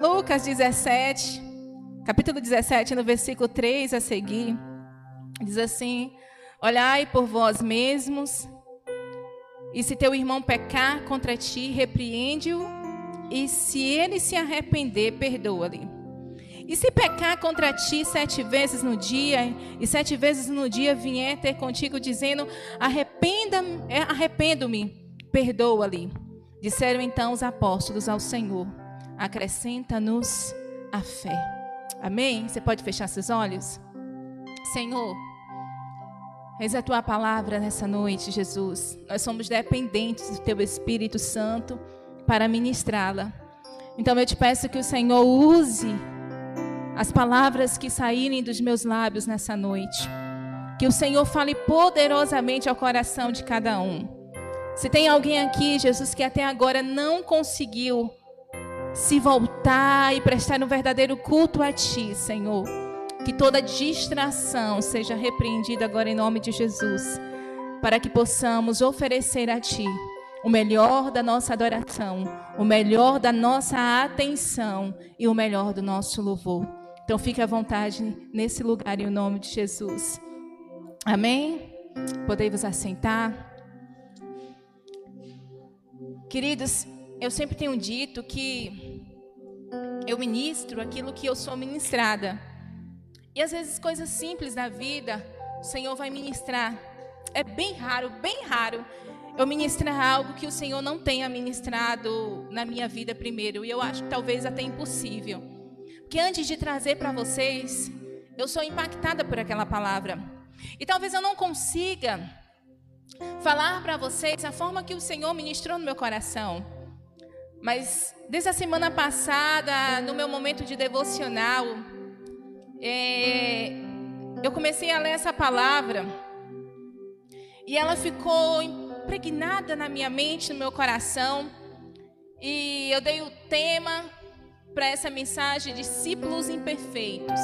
Lucas 17, capítulo 17, no versículo 3 a seguir, diz assim: olhai por vós mesmos, e se teu irmão pecar contra ti, repreende-o, e se ele se arrepender, perdoa-lhe. E se pecar contra ti 7 vezes no dia, e 7 vezes no dia vier ter contigo, dizendo, arrependo-me, perdoa-lhe. Disseram então os apóstolos ao Senhor, acrescenta-nos a fé. Amém? Você pode fechar seus olhos? Senhor, eis a tua palavra nessa noite, Jesus. Nós somos dependentes do teu Espírito Santo para ministrá-la. Então eu te peço que o Senhor use as palavras que saírem dos meus lábios nessa noite. Que o Senhor fale poderosamente ao coração de cada um. Se tem alguém aqui, Jesus, que até agora não conseguiu se voltar e prestar um verdadeiro culto a Ti, Senhor, que toda distração seja repreendida agora em nome de Jesus, para que possamos oferecer a Ti o melhor da nossa adoração, o melhor da nossa atenção e o melhor do nosso louvor. Então fique à vontade nesse lugar em nome de Jesus. Amém? Podem vos assentar. Queridos, eu sempre tenho dito que eu ministro aquilo que eu sou ministrada. E às vezes coisas simples da vida, o Senhor vai ministrar. É bem raro eu ministrar algo que o Senhor não tenha ministrado na minha vida primeiro. E eu acho que talvez até impossível. Porque antes de trazer para vocês, eu sou impactada por aquela palavra. E talvez eu não consiga falar para vocês a forma que o Senhor ministrou no meu coração. Mas desde a semana passada, no meu momento de devocional, eu comecei a ler essa palavra e ela ficou impregnada na minha mente, no meu coração. E eu dei o tema para essa mensagem: discípulos imperfeitos,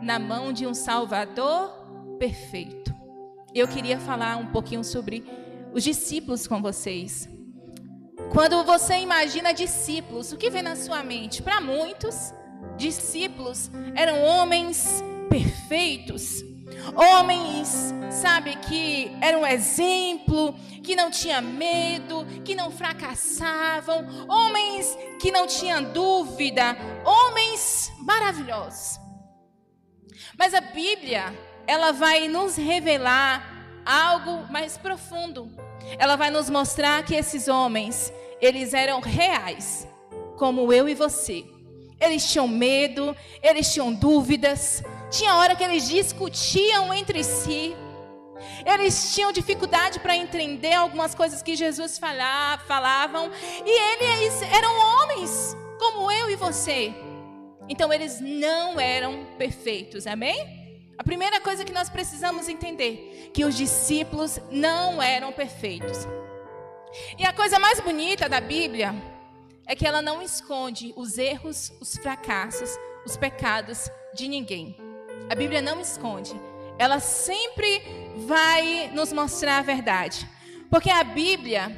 na mão de um Salvador perfeito. Eu queria falar um pouquinho sobre os discípulos com vocês. Quando você imagina discípulos, o que vem na sua mente? Para muitos, discípulos eram homens perfeitos. Homens, sabe, que eram um exemplo, que não tinham medo, que não fracassavam. Homens que não tinham dúvida. Homens maravilhosos. Mas a Bíblia, ela vai nos revelar algo mais profundo. Ela vai nos mostrar que esses homens, eles eram reais, como eu e você. Eles tinham medo, eles tinham dúvidas. Tinha hora que eles discutiam entre si. Eles tinham dificuldade para entender algumas coisas que Jesus falavam. E eles eram homens, como eu e você. Então eles não eram perfeitos, amém? A primeira coisa que nós precisamos entender, que os discípulos não eram perfeitos. E a coisa mais bonita da Bíblia é que ela não esconde os erros, os fracassos, os pecados de ninguém. A Bíblia não esconde. Ela sempre vai nos mostrar a verdade. Porque a Bíblia,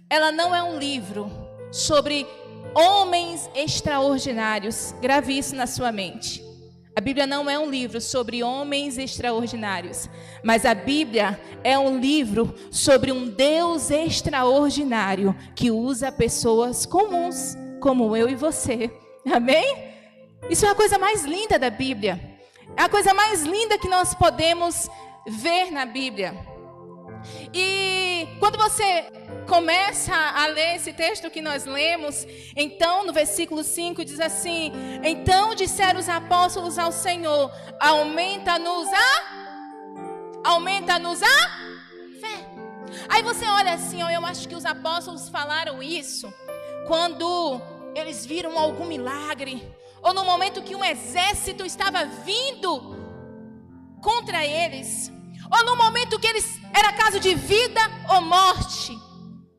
ela não é um livro sobre homens extraordinários. Grave isso na sua mente. A Bíblia não é um livro sobre homens extraordinários, mas a Bíblia é um livro sobre um Deus extraordinário que usa pessoas comuns, como eu e você. Amém? Isso é a coisa mais linda da Bíblia. É a coisa mais linda que nós podemos ver na Bíblia. E quando você começa a ler esse texto que nós lemos, então no versículo 5 diz assim: então disseram os apóstolos ao Senhor, aumenta-nos a fé. Aí você olha assim, ó, eu acho que os apóstolos falaram isso quando eles viram algum milagre, ou no momento que um exército estava vindo contra eles, ou no momento que era caso de vida ou morte.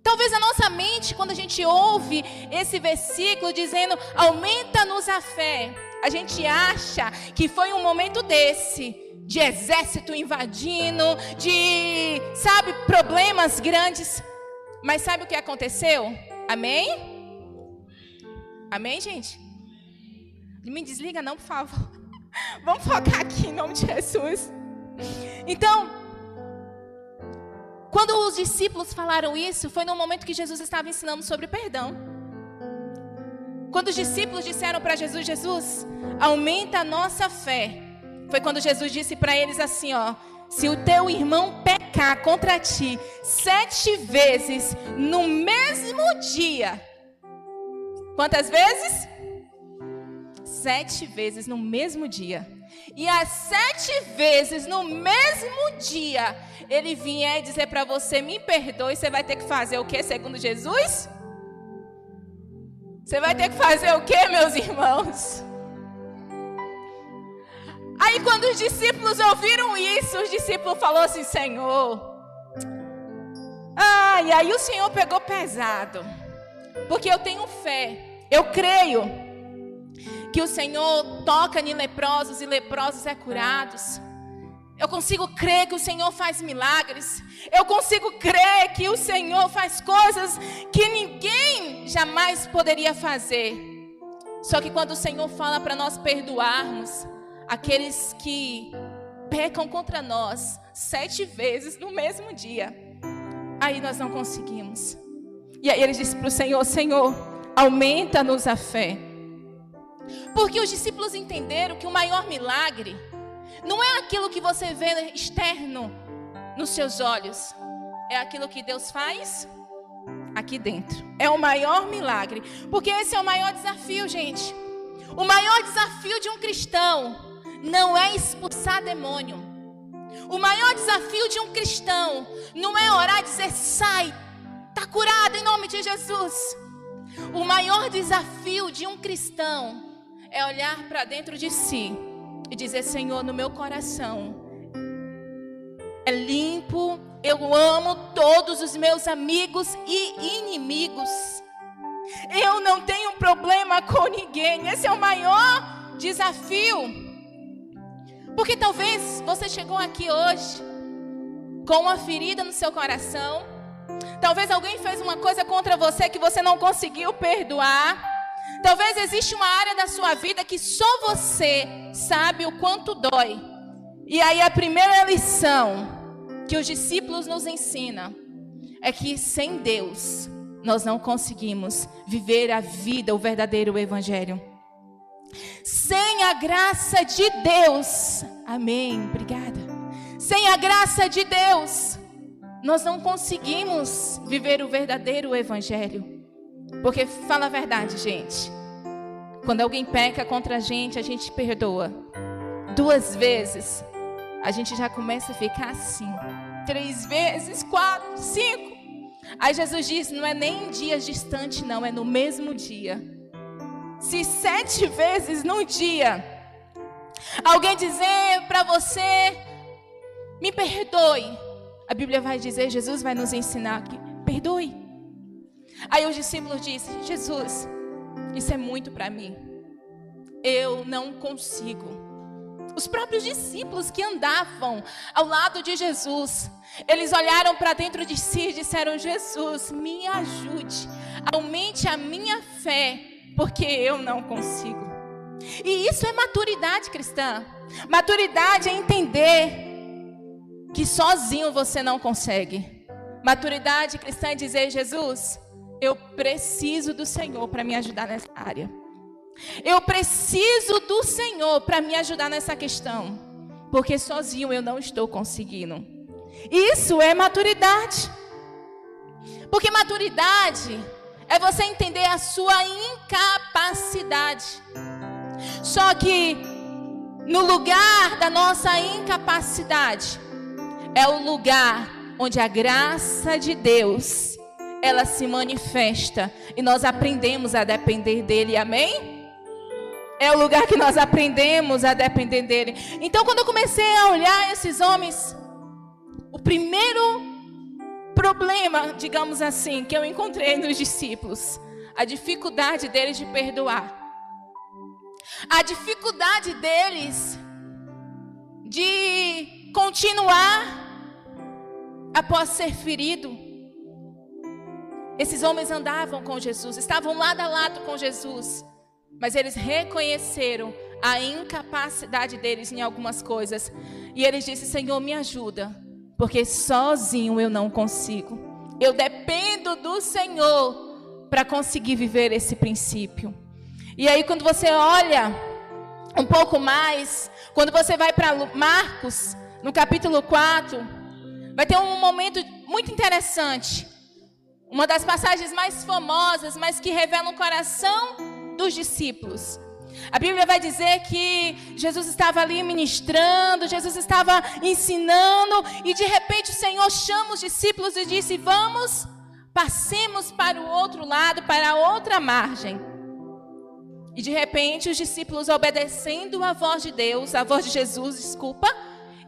Talvez a nossa mente, quando a gente ouve esse versículo dizendo aumenta-nos a fé, a gente acha que foi um momento desse, de exército invadindo, de, sabe, problemas grandes. Mas sabe o que aconteceu? Amém? Amém, gente? Me desliga não, por favor. Vamos focar aqui em nome de Jesus. Então, quando os discípulos falaram isso, foi no momento que Jesus estava ensinando sobre perdão. Quando os discípulos disseram para Jesus, Jesus, aumenta a nossa fé. Foi quando Jesus disse para eles assim, ó, se o teu irmão pecar contra ti 7 vezes no mesmo dia. Quantas vezes? 7 vezes no mesmo dia. E as 7 vezes no mesmo dia, ele vier dizer para você, me perdoe, você vai ter que fazer o que, segundo Jesus? Você vai ter que fazer o que, meus irmãos? Aí quando os discípulos ouviram isso, os discípulos falaram assim, Senhor. E aí o Senhor pegou pesado. Porque eu tenho fé, eu creio que o Senhor toca em leprosos e leprosos é curados. Eu consigo crer que o Senhor faz milagres. Eu consigo crer que o Senhor faz coisas que ninguém jamais poderia fazer. Só que quando o Senhor fala para nós perdoarmos aqueles que pecam contra nós 7 vezes no mesmo dia, aí nós não conseguimos. E aí ele disse para o Senhor, Senhor, aumenta-nos a fé. Porque os discípulos entenderam que o maior milagre não é aquilo que você vê externo nos seus olhos. É aquilo que Deus faz aqui dentro. É o maior milagre. Porque esse é o maior desafio, gente. O maior desafio de um cristão não é expulsar demônio. O maior desafio de um cristão não é orar e dizer, sai, está curado em nome de Jesus. O maior desafio de um cristão é olhar para dentro de si e dizer, Senhor, no meu coração é limpo, eu amo todos os meus amigos e inimigos. Eu não tenho problema com ninguém. Esse é o maior desafio. Porque talvez você chegou aqui hoje com uma ferida no seu coração. Talvez alguém fez uma coisa contra você que você não conseguiu perdoar. Talvez existe uma área da sua vida que só você sabe o quanto dói. E aí a primeira lição que os discípulos nos ensinam é que sem Deus nós não conseguimos viver a vida, o verdadeiro evangelho. Sem a graça de Deus, amém, obrigada. Sem a graça de Deus, nós não conseguimos viver o verdadeiro evangelho. Porque, fala a verdade, gente, quando alguém peca contra a gente perdoa. 2 vezes, a gente já começa a ficar assim. 3 vezes, 4, 5. Aí Jesus diz, não é nem em dias distantes não, é no mesmo dia. Se 7 vezes num dia, alguém dizer para você, me perdoe, a Bíblia vai dizer, Jesus vai nos ensinar que perdoe. Aí os discípulos dizem, Jesus, isso é muito para mim, eu não consigo. Os próprios discípulos que andavam ao lado de Jesus, eles olharam para dentro de si e disseram, Jesus, me ajude, aumente a minha fé, porque eu não consigo. E isso é maturidade cristã. Maturidade é entender que sozinho você não consegue. Maturidade cristã é dizer, Jesus, eu preciso do Senhor para me ajudar nessa área. Eu preciso do Senhor para me ajudar nessa questão, porque sozinho eu não estou conseguindo. Isso é maturidade. Porque maturidade é você entender a sua incapacidade. Só que no lugar da nossa incapacidade é o lugar onde a graça de Deus ela se manifesta e nós aprendemos a depender dele, amém? É o lugar que nós aprendemos a depender dele. Então, quando eu comecei a olhar esses homens, o primeiro problema, digamos assim, que eu encontrei nos discípulos, a dificuldade deles de perdoar. A dificuldade deles de continuar após ser ferido. Esses homens andavam com Jesus, estavam lado a lado com Jesus, Mas eles reconheceram a incapacidade deles em algumas coisas. E eles disseram: Senhor, me ajuda, porque sozinho eu não consigo. Eu dependo do Senhor para conseguir viver esse princípio. E aí, quando você olha um pouco mais, quando você vai para Marcos, no capítulo 4, vai ter um momento muito interessante. Uma das passagens mais famosas, mas que revela o coração dos discípulos. A Bíblia vai dizer que Jesus estava ali ministrando, Jesus estava ensinando, e de repente o Senhor chama os discípulos e disse: vamos, passemos para o outro lado, para a outra margem. E de repente os discípulos, obedecendo a voz de Deus, a voz de Jesus, desculpa,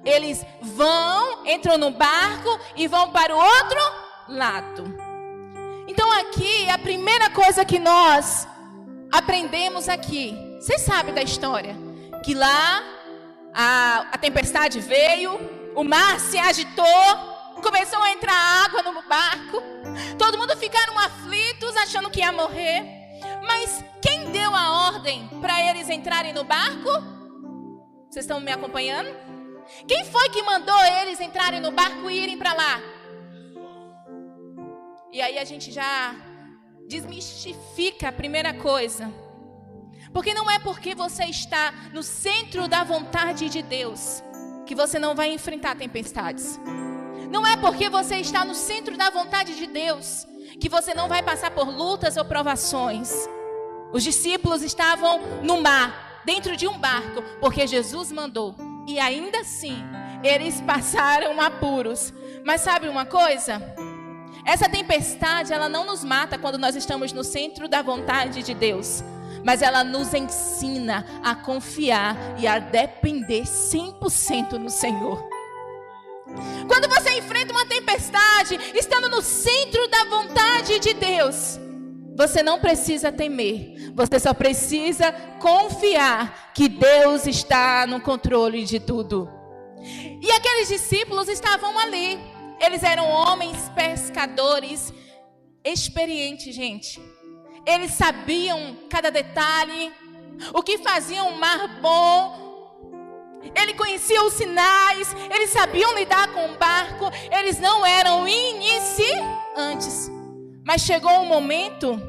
eles entram no barco e vão para o outro lado. Então aqui, a primeira coisa que nós aprendemos aqui, vocês sabem da história, que lá a tempestade veio, o mar se agitou, começou a entrar água no barco, todo mundo ficaram aflitos, achando que ia morrer. Mas quem deu a ordem para eles entrarem no barco? Vocês estão me acompanhando? Quem foi que mandou eles entrarem no barco e irem para lá? E aí a gente já desmistifica a primeira coisa. Porque não é porque você está no centro da vontade de Deus que você não vai enfrentar tempestades. Não é porque você está no centro da vontade de Deus que você não vai passar por lutas ou provações. Os discípulos estavam no mar, dentro de um barco, porque Jesus mandou. E ainda assim, eles passaram apuros. Mas sabe uma coisa? Essa tempestade, ela não nos mata quando nós estamos no centro da vontade de Deus. Mas ela nos ensina a confiar e a depender 100% no Senhor. Quando você enfrenta uma tempestade, estando no centro da vontade de Deus, você não precisa temer. Você só precisa confiar que Deus está no controle de tudo. E aqueles discípulos estavam ali. Eles eram homens pescadores experientes, gente. Eles sabiam cada detalhe, o que fazia um mar bom. Ele conhecia os sinais, eles sabiam lidar com o barco. Eles não eram iniciantes. Mas chegou um momento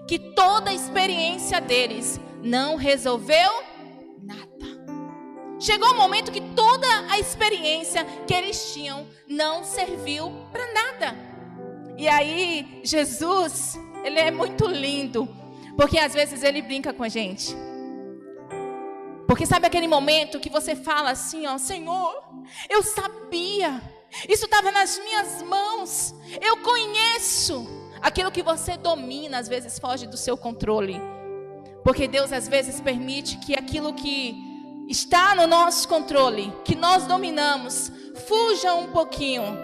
que toda a experiência deles não resolveu nada. Chegou um momento que toda a experiência que eles tinham não serviu para nada. E aí, Jesus, ele é muito lindo, porque às vezes ele brinca com a gente. Porque sabe aquele momento que você fala assim, ó: Senhor, eu sabia, isso estava nas minhas mãos, eu conheço. Aquilo que você domina, às vezes foge do seu controle. Porque Deus às vezes permite que aquilo que está no nosso controle, que nós dominamos, fuja um pouquinho,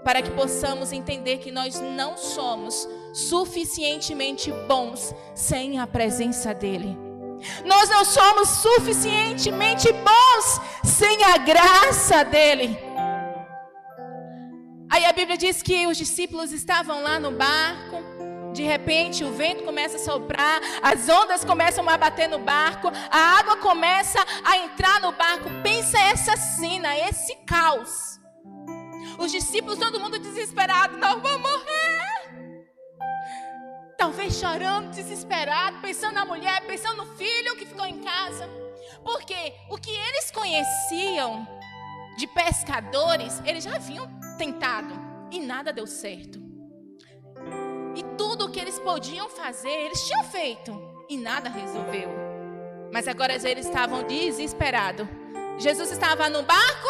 para que possamos entender que nós não somos suficientemente bons sem a presença dEle. Nós não somos suficientemente bons sem a graça dEle. Aí a Bíblia diz que os discípulos estavam lá no barco. De repente o vento começa a soprar, as ondas começam a bater no barco, a água começa a entrar no barco. Pensa essa cena, esse caos. Os discípulos, todo mundo desesperado: nós vamos morrer. Talvez chorando, desesperado, pensando na mulher, pensando no filho que ficou em casa. Porque o que eles conheciam de pescadores, eles já haviam tentado e nada deu certo. E tudo o que eles podiam fazer, eles tinham feito e nada resolveu. Mas agora eles estavam desesperados. Jesus estava no barco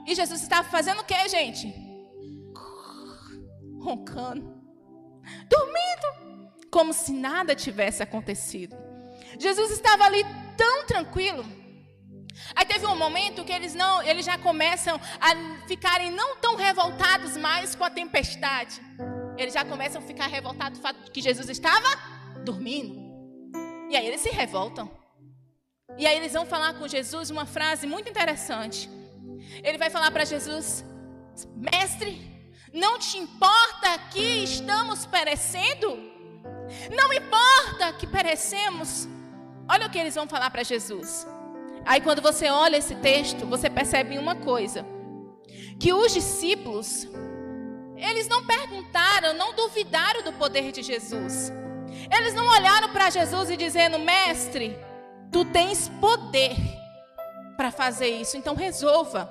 e Jesus estava fazendo o que, gente? Roncando, dormindo, como se nada tivesse acontecido. Jesus estava ali tão tranquilo. Aí teve um momento que eles já começam a ficarem não tão revoltados mais com a tempestade. Eles já começam a ficar revoltados do fato de que Jesus estava dormindo. E aí eles se revoltam. E aí eles vão falar com Jesus uma frase muito interessante. Ele vai falar para Jesus: Mestre, não te importa que estamos perecendo? Não importa que perecemos, olha o que eles vão falar para Jesus. Aí quando você olha esse texto, você percebe uma coisa. Que os discípulos, eles não perguntaram, não duvidaram do poder de Jesus. Eles não olharam para Jesus e dizendo, mestre, tu tens poder para fazer isso, então resolva.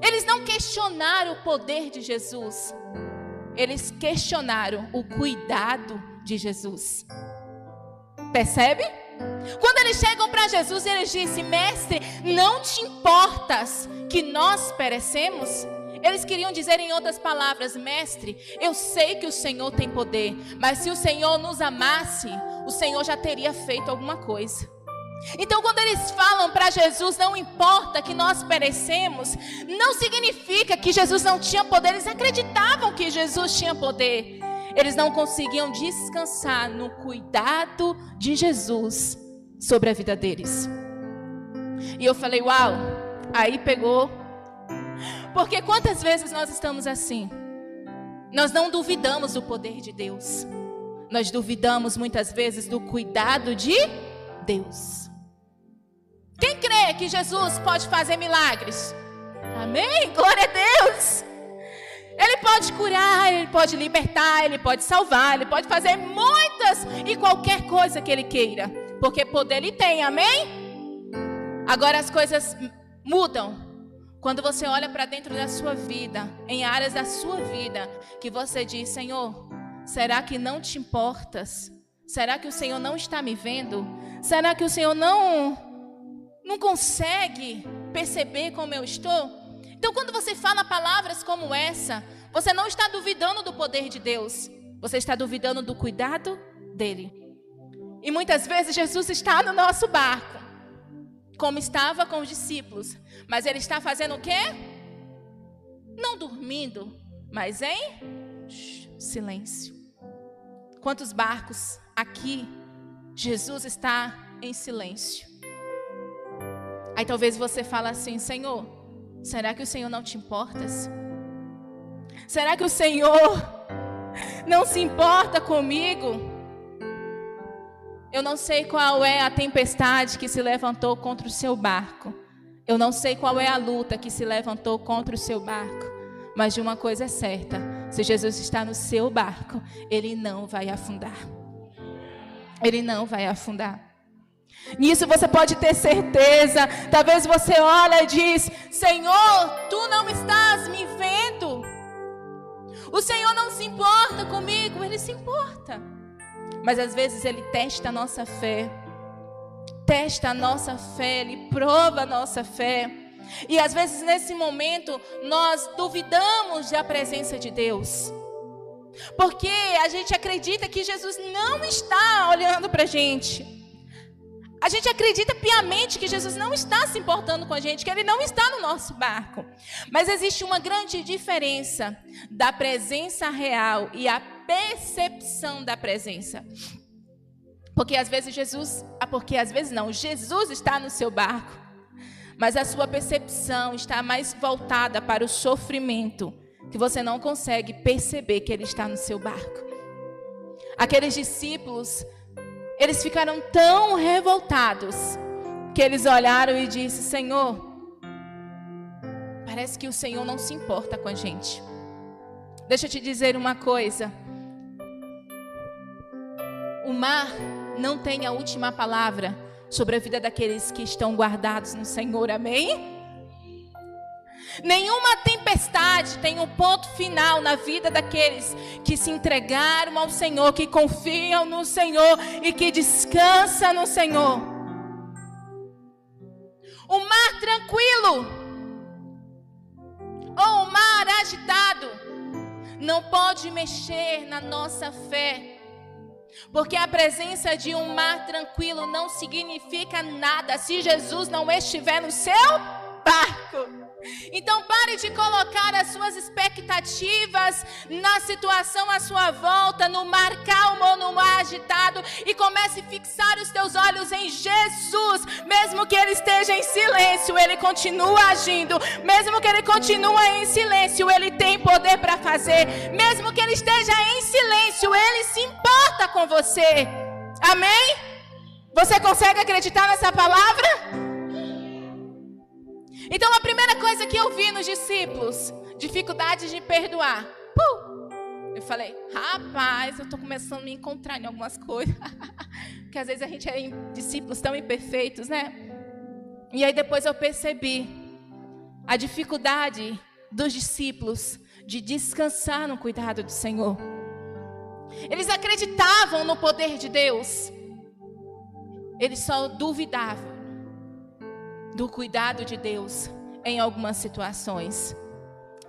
Eles não questionaram o poder de Jesus. Eles questionaram o cuidado de Jesus. Percebe? Quando eles chegam para Jesus, eles dizem, mestre, não te importas que nós perecemos? Eles queriam dizer em outras palavras, mestre, eu sei que o Senhor tem poder, mas se o Senhor nos amasse, o Senhor já teria feito alguma coisa. Então quando eles falam para Jesus, não importa que nós perecemos, não significa que Jesus não tinha poder. Eles acreditavam que Jesus tinha poder. Eles não conseguiam descansar no cuidado de Jesus sobre a vida deles. E eu falei, uau, aí pegou. Porque quantas vezes nós estamos assim? Nós não duvidamos do poder de Deus. Nós duvidamos muitas vezes do cuidado de Deus. Quem crê que Jesus pode fazer milagres? Amém? Glória a Deus! Ele pode curar, Ele pode libertar, Ele pode salvar, Ele pode fazer muitas e qualquer coisa que Ele queira. Porque poder Ele tem, amém? Agora as coisas mudam quando você olha para dentro da sua vida, em áreas da sua vida, que você diz, Senhor, será que não te importas? Será que o Senhor não está me vendo? Será que o Senhor não consegue perceber como eu estou? Então, quando você fala palavras como essa, você não está duvidando do poder de Deus. Você está duvidando do cuidado dEle. E muitas vezes Jesus está no nosso barco, como estava com os discípulos. Mas Ele está fazendo o quê? Não dormindo, mas em silêncio. Quantos barcos aqui Jesus está em silêncio? Aí talvez você fale assim, Senhor, será que o Senhor não te importas? Será que o Senhor não se importa comigo? Eu não sei qual é a tempestade que se levantou contra o seu barco. Eu não sei qual é a luta que se levantou contra o seu barco. Mas de uma coisa é certa, se Jesus está no seu barco, Ele não vai afundar. Ele não vai afundar. Nisso você pode ter certeza. Talvez você olha e diz, Senhor, Tu não estás me vendo. O Senhor não se importa comigo. Ele se importa. Mas às vezes Ele testa a nossa fé. Testa a nossa fé. Ele prova a nossa fé. E às vezes nesse momento nós duvidamos da presença de Deus. Porque a gente acredita que Jesus não está olhando para a gente. A gente acredita piamente que Jesus não está se importando com a gente, que Ele não está no nosso barco. Mas existe uma grande diferença da presença real e a percepção da presença. Porque às vezes Jesus está no seu barco, mas a sua percepção está mais voltada para o sofrimento, que você não consegue perceber que Ele está no seu barco. Aqueles discípulos, eles ficaram tão revoltados que eles olharam e disseram, Senhor, parece que o Senhor não se importa com a gente. Deixa eu te dizer uma coisa. O mar não tem a última palavra sobre a vida daqueles que estão guardados no Senhor, amém? Nenhuma tempestade tem um ponto final na vida daqueles que se entregaram ao Senhor, que confiam no Senhor e que descansam no Senhor. O mar tranquilo ou o mar agitado não pode mexer na nossa fé. Porque a presença de um mar tranquilo não significa nada se Jesus não estiver no seu barco. Então pare de colocar as suas expectativas na situação à sua volta, no mar calmo ou no mar agitado, e comece a fixar os teus olhos em Jesus. Mesmo que Ele esteja em silêncio, Ele continua agindo. Mesmo que Ele continue em silêncio, Ele tem poder para fazer. Mesmo que Ele esteja em silêncio, Ele se importa com você. Amém? Você consegue acreditar nessa palavra? Então a primeira coisa que eu vi nos discípulos, dificuldade de perdoar. Eu falei, rapaz, eu estou começando a me encontrar em algumas coisas. Porque às vezes a gente é discípulos tão imperfeitos, né? E aí depois eu percebi a dificuldade dos discípulos de descansar no cuidado do Senhor. Eles acreditavam no poder de Deus. Eles só duvidavam do cuidado de Deus em algumas situações.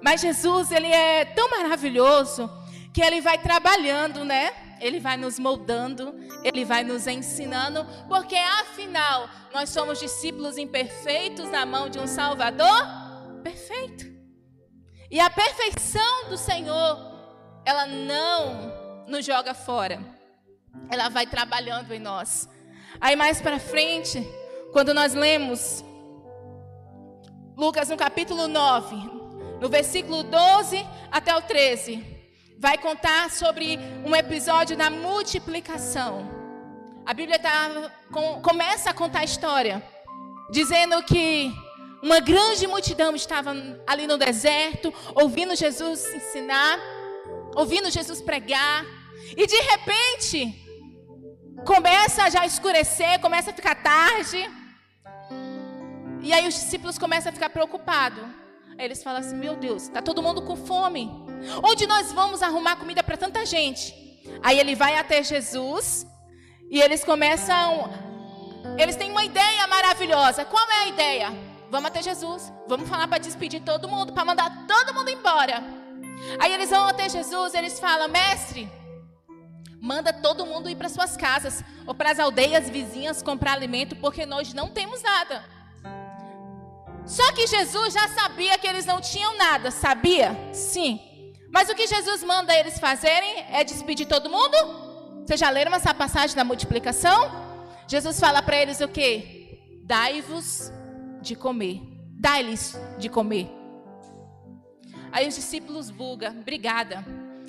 Mas Jesus, ele é tão maravilhoso que ele vai trabalhando, né? Ele vai nos moldando, ele vai nos ensinando, porque afinal, nós somos discípulos imperfeitos na mão de um Salvador perfeito. E a perfeição do Senhor, ela não nos joga fora. Ela vai trabalhando em nós. Aí mais para frente, quando nós lemos Lucas no capítulo 9, no versículo 12 até o 13, vai contar sobre um episódio da multiplicação. A Bíblia começa a contar a história, dizendo que uma grande multidão estava ali no deserto, ouvindo Jesus ensinar, ouvindo Jesus pregar, e de repente começa a já escurecer, começa a ficar tarde, e aí os discípulos começam a ficar preocupados. Aí eles falam assim, meu Deus, está todo mundo com fome, onde nós vamos arrumar comida para tanta gente? Aí ele vai até Jesus, e eles têm uma ideia maravilhosa. Qual é a ideia? Vamos até Jesus, vamos falar para despedir todo mundo, para mandar todo mundo embora. Aí eles vão até Jesus, eles falam, mestre, manda todo mundo ir para suas casas, ou para as aldeias vizinhas comprar alimento, porque nós não temos nada. Só que Jesus já sabia que eles não tinham nada, sabia? Sim. Mas o que Jesus manda eles fazerem é despedir todo mundo? Vocês já leram essa passagem da multiplicação? Jesus fala para eles o quê? Dai-vos de comer. Dai-lhes de comer. Aí os discípulos bugam, obrigada.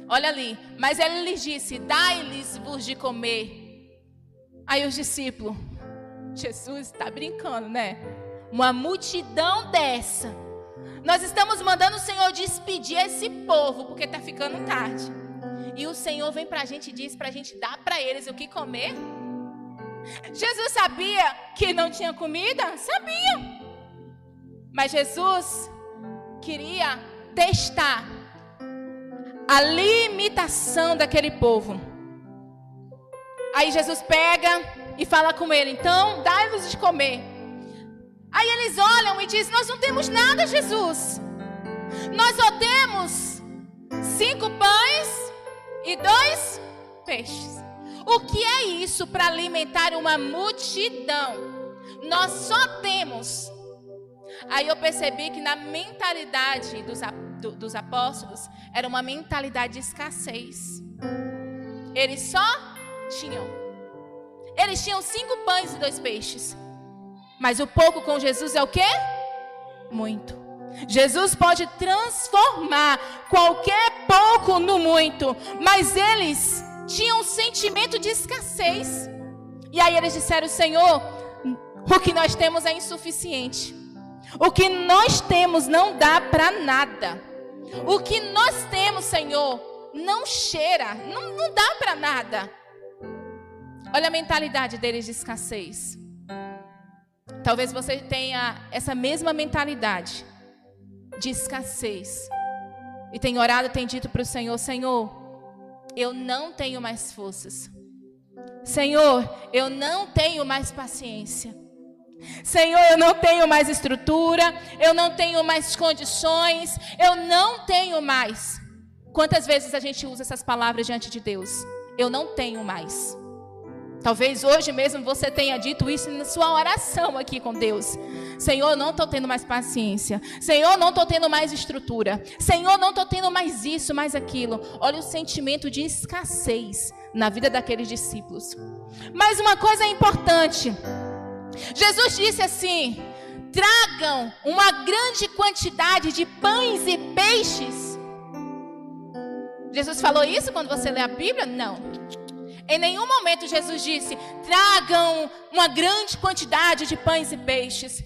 Olha ali, mas ele lhes disse, dai-lhes-vos de comer. Aí os discípulos, Jesus está brincando, né? Uma multidão dessa. Nós estamos mandando o Senhor despedir esse povo, porque está ficando tarde. E o Senhor vem para a gente e diz para a gente dar para eles o que comer. Jesus sabia que não tinha comida? Sabia. Mas Jesus queria testar a limitação daquele povo. Aí Jesus pega e fala com ele, então dai-vos de comer. Aí eles olham e dizem, nós não temos nada, Jesus. Nós só temos 5 pães e 2 peixes. O que é isso para alimentar uma multidão? Nós só temos. Aí eu percebi que na mentalidade dos apóstolos, era uma mentalidade de escassez. Eles só tinham. Eles tinham 5 pães e 2 peixes. Mas o pouco com Jesus é o quê? Muito. Jesus pode transformar qualquer pouco no muito. Mas eles tinham um sentimento de escassez. E aí eles disseram, Senhor, o que nós temos é insuficiente. O que nós temos não dá para nada. O que nós temos, Senhor, não cheira, não dá para nada. Olha a mentalidade deles de escassez. Talvez você tenha essa mesma mentalidade de escassez. E tem orado, tem dito para o Senhor, Senhor, eu não tenho mais forças. Senhor, eu não tenho mais paciência. Senhor, eu não tenho mais estrutura, eu não tenho mais condições, eu não tenho mais. Quantas vezes a gente usa essas palavras diante de Deus? Eu não tenho mais. Talvez hoje mesmo você tenha dito isso na sua oração aqui com Deus. Senhor, não estou tendo mais paciência. Senhor, não estou tendo mais estrutura. Senhor, não estou tendo mais isso, mais aquilo. Olha o sentimento de escassez na vida daqueles discípulos. Mas uma coisa importante. Jesus disse assim, tragam uma grande quantidade de pães e peixes. Jesus falou isso quando você lê a Bíblia? Não. Em nenhum momento Jesus disse: tragam uma grande quantidade de pães e peixes.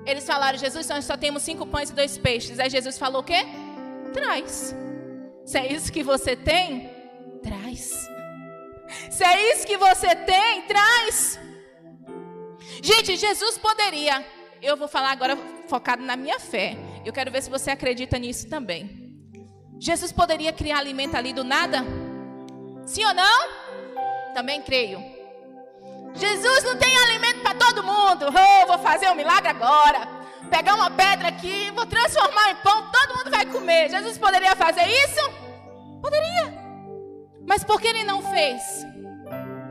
Eles falaram: Jesus, nós só temos 5 pães e 2 peixes. Aí Jesus falou o quê? Traz. Se é isso que você tem, traz. Se é isso que você tem, traz. Gente, Jesus poderia... Eu vou falar agora focado na minha fé. Eu quero ver se você acredita nisso também. Jesus poderia criar alimento ali do nada? Sim ou não? Também creio. Jesus não tem alimento para todo mundo. Oh, vou fazer um milagre agora. Pegar uma pedra aqui, vou transformar em pão, todo mundo vai comer. Jesus poderia fazer isso? Poderia. Mas por que ele não fez?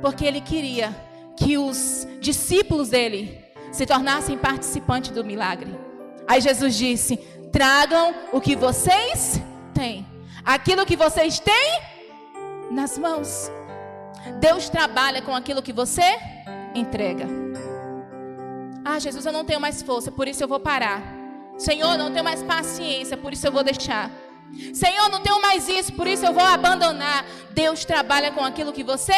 Porque ele queria que os discípulos dele se tornassem participantes do milagre. Aí Jesus disse: tragam o que vocês têm. Aquilo que vocês têm nas mãos. Deus trabalha com aquilo que você entrega. Ah, Jesus, eu não tenho mais força, por isso eu vou parar. Senhor, não tenho mais paciência, por isso eu vou deixar. Senhor, não tenho mais isso, por isso eu vou abandonar. Deus trabalha com aquilo que você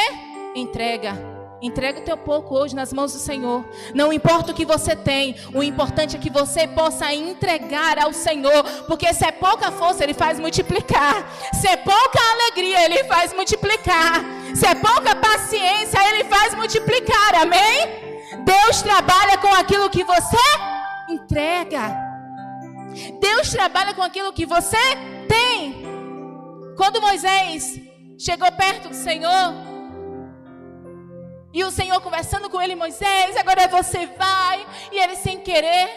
entrega. Entrega o teu pouco hoje nas mãos do Senhor. Não importa o que você tem, o importante é que você possa entregar ao Senhor. Porque se é pouca força, Ele faz multiplicar. Se é pouca alegria, Ele faz multiplicar. Se é pouca paciência, Ele faz multiplicar, amém? Deus trabalha com aquilo que você entrega. Deus trabalha com aquilo que você tem. Quando Moisés chegou perto do Senhor, e o Senhor conversando com ele: Moisés, agora você vai. E ele sem querer.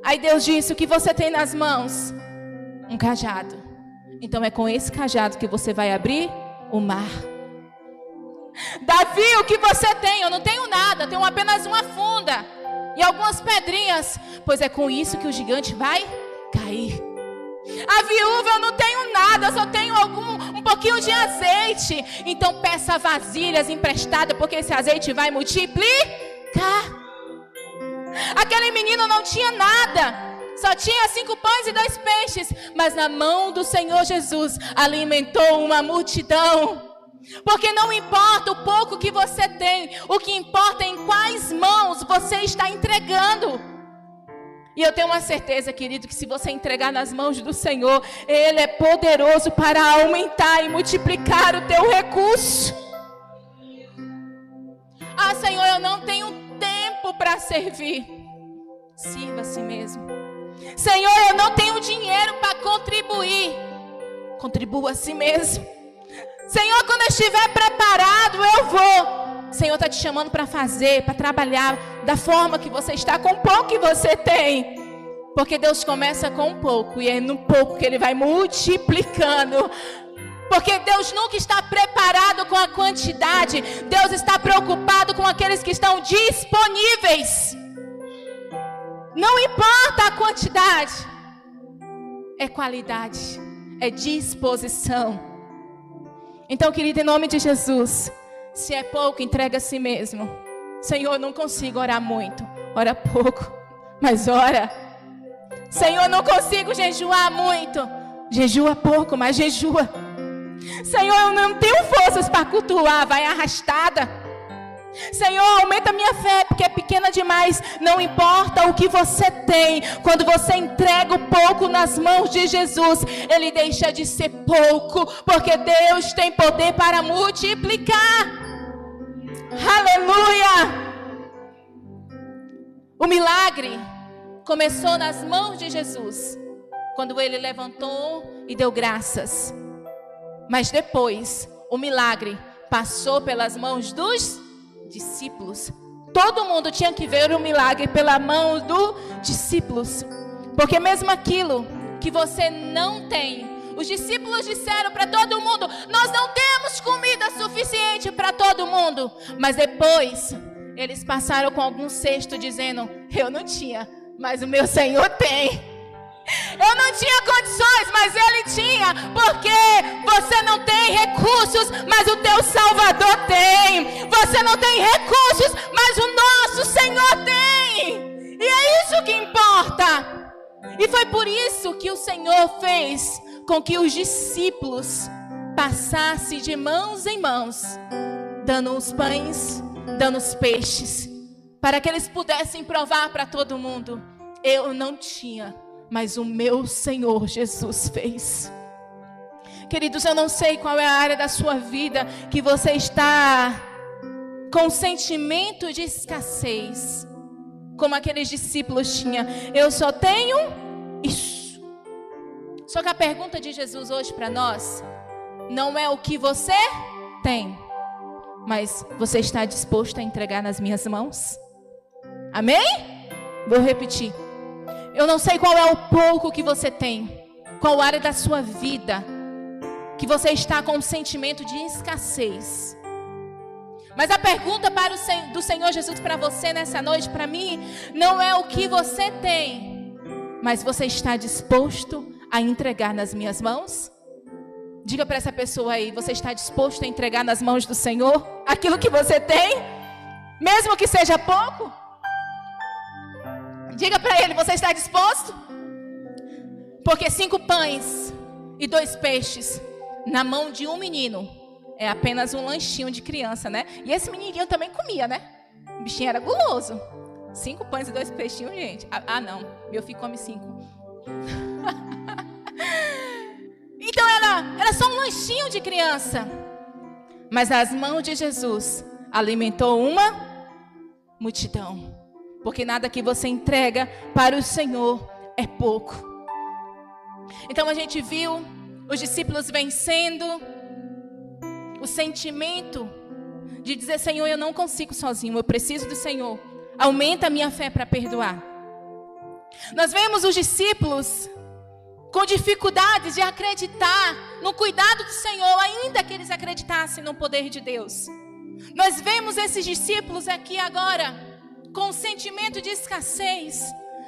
Aí Deus disse: o que você tem nas mãos? Um cajado. Então é com esse cajado que você vai abrir o mar. Davi, o que você tem? Eu não tenho nada, tenho apenas uma funda e algumas pedrinhas. Pois é com isso que o gigante vai cair. A viúva, eu não tenho nada, eu só tenho um pouquinho de azeite. Então peça vasilhas emprestadas, porque esse azeite vai multiplicar. Aquele menino não tinha nada, só tinha 5 pães e 2 peixes, mas na mão do Senhor Jesus alimentou uma multidão. Porque não importa o pouco que você tem, o que importa é em quais mãos você está entregando. E eu tenho uma certeza, querido, que se você entregar nas mãos do Senhor, Ele é poderoso para aumentar e multiplicar o teu recurso. Ah, Senhor, eu não tenho tempo para servir. Sirva a si mesmo. Senhor, eu não tenho dinheiro para contribuir. Contribua a si mesmo. Senhor, quando eu estiver preparado, eu vou. O Senhor está te chamando para fazer, para trabalhar da forma que você está, com o pouco que você tem. Porque Deus começa com um pouco e é no pouco que Ele vai multiplicando. Porque Deus nunca está preparado com a quantidade. Deus está preocupado com aqueles que estão disponíveis. Não importa a quantidade, é qualidade, é disposição. Então, querido, em nome de Jesus, se é pouco, entrega a si mesmo. Senhor, não consigo orar muito. Ora pouco, mas ora. Senhor, não consigo jejuar muito. Jejua pouco, mas jejua. Senhor, eu não tenho forças para cultuar. Vai arrastada. Senhor, aumenta a minha fé, porque é pequena demais. Não importa o que você tem. Quando você entrega o pouco nas mãos de Jesus, ele deixa de ser pouco, porque Deus tem poder para multiplicar. Aleluia! O milagre começou nas mãos de Jesus, quando ele levantou e deu graças. Mas depois, o milagre passou pelas mãos dos discípulos. Todo mundo tinha que ver o milagre pela mão dos discípulos. Porque mesmo aquilo que você não tem, os discípulos disseram para todo mundo: nós não temos comida suficiente para todo mundo. Mas depois eles passaram com algum cesto dizendo: eu não tinha, mas o meu Senhor tem. Eu não tinha condições, mas Ele tinha. Porque você não tem recursos, mas o teu Salvador tem. Você não tem recursos, mas o nosso Senhor tem. E é isso que importa. E foi por isso que o Senhor fez com que os discípulos passasse de mãos em mãos, dando os pães, dando os peixes, para que eles pudessem provar para todo mundo. Eu não tinha, mas o meu Senhor Jesus fez. Queridos, eu não sei qual é a área da sua vida que você está com sentimento de escassez, como aqueles discípulos tinham. Eu só tenho isso. Só que a pergunta de Jesus hoje para nós não é o que você tem, mas você está disposto a entregar nas minhas mãos? Amém? Vou repetir. Eu não sei qual é o pouco que você tem, qual área da sua vida que você está com um sentimento de escassez. Mas a pergunta do Senhor Jesus para você nessa noite, para mim, não é o que você tem, mas você está disposto a entregar nas minhas mãos? Diga para essa pessoa aí, você está disposto a entregar nas mãos do Senhor aquilo que você tem, mesmo que seja pouco? Diga para ele, você está disposto? Porque 5 pães e 2 peixes na mão de um menino é apenas um lanchinho de criança, né? E esse menininho também comia, né? O bichinho era guloso. 5 pães e 2 peixinhos, gente. Ah, não. Meu filho come 5. Então era só um lanchinho de criança. Mas nas mãos de Jesus alimentou uma multidão. Porque nada que você entrega para o Senhor é pouco. Então a gente viu os discípulos vencendo o sentimento de dizer: Senhor, eu não consigo sozinho, eu preciso do Senhor. Aumenta a minha fé para perdoar. Nós vemos os discípulos com dificuldades de acreditar no cuidado do Senhor, ainda que eles acreditassem no poder de Deus. Nós vemos esses discípulos aqui agora com um sentimento de escassez,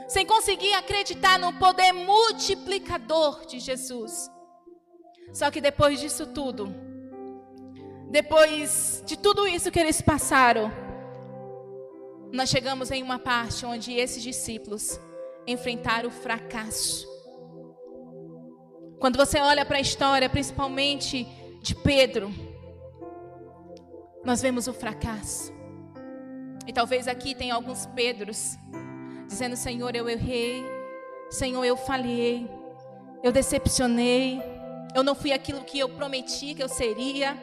sem conseguir acreditar no poder multiplicador de Jesus. Só que depois disso tudo, depois de tudo isso que eles passaram, nós chegamos em uma parte onde esses discípulos enfrentaram o fracasso. Quando você olha para a história, principalmente de Pedro, nós vemos o fracasso. E talvez aqui tenha alguns Pedros dizendo: Senhor, eu errei, Senhor, eu falhei, eu decepcionei, eu não fui aquilo que eu prometi que eu seria.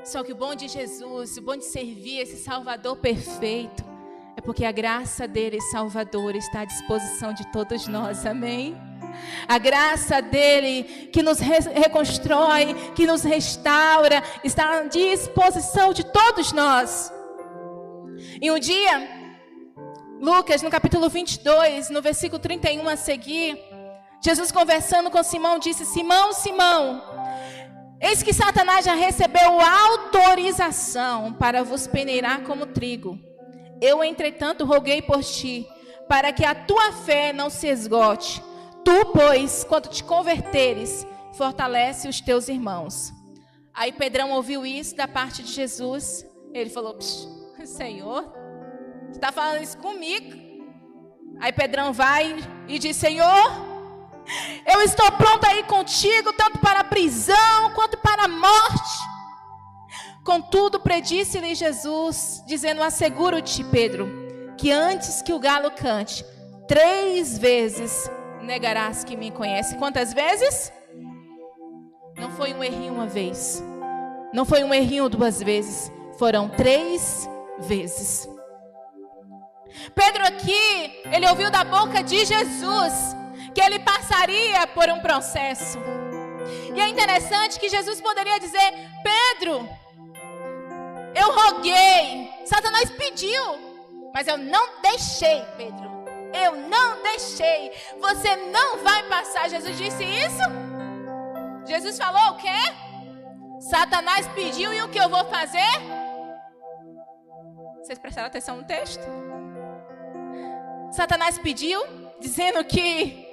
Só que o bom de Jesus, o bom de servir esse Salvador perfeito, é porque a graça dele, Salvador, está à disposição de todos nós, amém? A graça dele que nos reconstrói, que nos restaura, está à disposição de todos nós. E um dia, Lucas, no capítulo 22, no versículo 31 a seguir, Jesus conversando com Simão, disse: Simão, Simão, eis que Satanás já recebeu autorização para vos peneirar como trigo. Eu, entretanto, roguei por ti, para que a tua fé não se esgote. Tu, pois, quando te converteres, fortalece os teus irmãos. Aí Pedrão ouviu isso da parte de Jesus. Ele falou: Senhor, você está falando isso comigo? Aí Pedrão vai e diz: Senhor, eu estou pronto a ir contigo, tanto para a prisão quanto para a morte. Contudo, predisse-lhe Jesus, dizendo: asseguro-te, Pedro, que antes que o galo cante, 3 vezes negarás que me conhece. Quantas vezes? Não foi um errinho uma vez, não foi um errinho 2 vezes, foram 3 vezes. Pedro aqui, ele ouviu da boca de Jesus que ele passaria por um processo. E é interessante que Jesus poderia dizer: Pedro, eu roguei, Satanás pediu, mas eu não deixei, Pedro. Eu não deixei, você não vai passar. Jesus disse isso? Jesus falou o quê? Satanás pediu e o que eu vou fazer? Vocês prestaram atenção no texto? Satanás pediu, dizendo que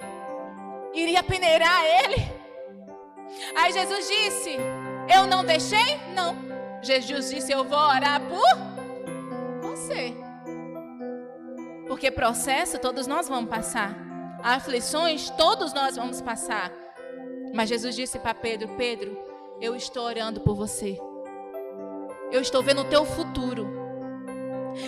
iria peneirar ele. Aí Jesus disse: eu não deixei? Não. Jesus disse: eu vou orar por você. Porque processo todos nós vamos passar, aflições todos nós vamos passar. Mas Jesus disse para Pedro: Pedro, eu estou orando por você. Eu estou vendo o teu futuro.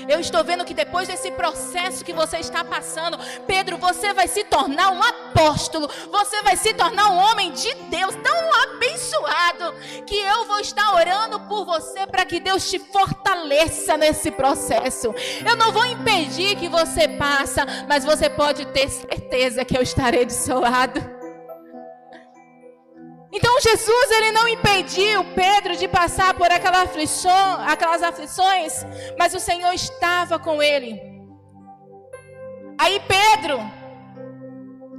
Eu estou vendo que depois desse processo que você está passando, Pedro, você vai se tornar um apóstolo. Você vai se tornar um homem de Deus, tão abençoado, que eu vou estar orando por você para que Deus te fortaleça nesse processo. Eu não vou impedir que você passe, mas você pode ter certeza que eu estarei do seu lado. Então Jesus, ele não impediu Pedro de passar por aquelas aflições, mas o Senhor estava com ele. Aí Pedro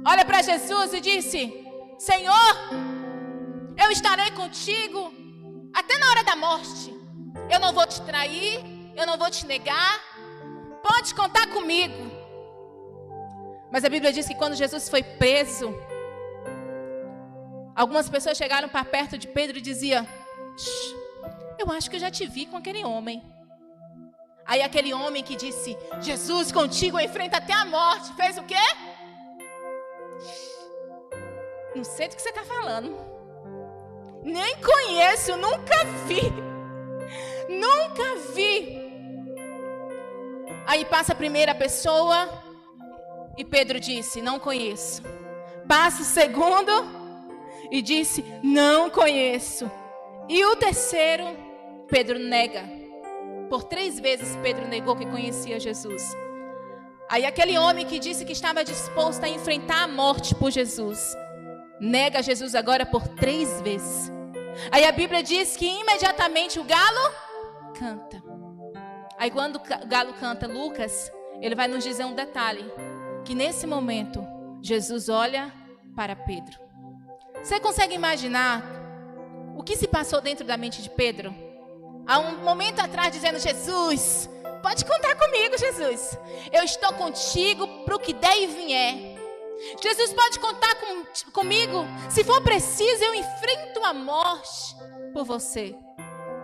olha para Jesus e disse: Senhor, eu estarei contigo até na hora da morte. Eu não vou te trair, eu não vou te negar, pode contar comigo. Mas a Bíblia diz que quando Jesus foi preso, algumas pessoas chegaram para perto de Pedro e diziam: eu acho que eu já te vi com aquele homem. Aí aquele homem que disse: Jesus, contigo eu enfrento até a morte, fez o quê? Não sei do que você está falando. Nem conheço, nunca vi. Nunca vi. Aí passa a primeira pessoa e Pedro disse: não conheço. Passa o segundo e disse: não conheço. E o terceiro, Pedro nega. Por 3 vezes Pedro negou que conhecia Jesus. Aí aquele homem que disse que estava disposto a enfrentar a morte por Jesus, nega Jesus agora por 3 vezes. Aí a Bíblia diz que imediatamente o galo canta. Aí quando o galo canta, Lucas, ele vai nos dizer um detalhe, que nesse momento Jesus olha para Pedro. Você consegue imaginar o que se passou dentro da mente de Pedro? Há um momento atrás dizendo: Jesus, pode contar comigo, Jesus. Eu estou contigo para o que der e vier. Jesus, pode contar comigo. Se for preciso, eu enfrento a morte por você.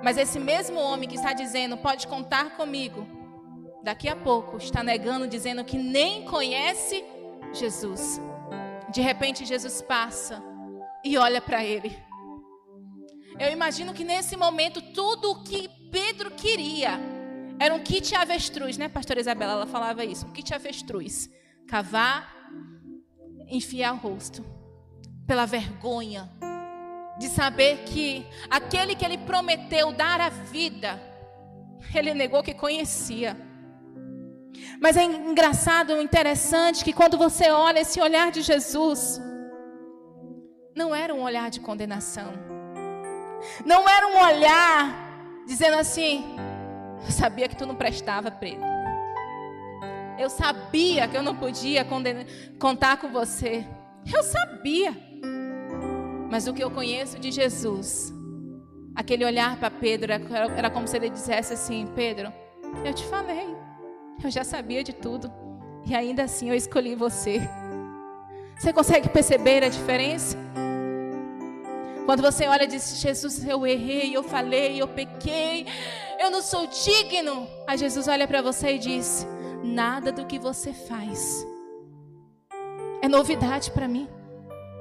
Mas esse mesmo homem que está dizendo: pode contar comigo, daqui a pouco está negando, dizendo que nem conhece Jesus. De repente Jesus passa e olha para ele. Eu imagino que nesse momento tudo o que Pedro queria era um kit avestruz, né, pastora Isabela? Ela falava isso, um kit avestruz. Cavar, enfiar o rosto. Pela vergonha de saber que aquele que ele prometeu dar a vida, ele negou que conhecia. Mas é engraçado, interessante, que quando você olha esse olhar de Jesus, não era um olhar de condenação. Não era um olhar dizendo assim: eu sabia que tu não prestava, Pedro. Eu sabia que eu não podia contar com você. Eu sabia. Mas o que eu conheço de Jesus, aquele olhar para Pedro, era como se ele dissesse assim: Pedro, eu te falei. Eu já sabia de tudo. E ainda assim eu escolhi você. Você consegue perceber a diferença? Quando você olha e diz: Jesus, eu errei, eu falei, eu pequei, eu não sou digno. Aí Jesus olha para você e diz: nada do que você faz é novidade para mim.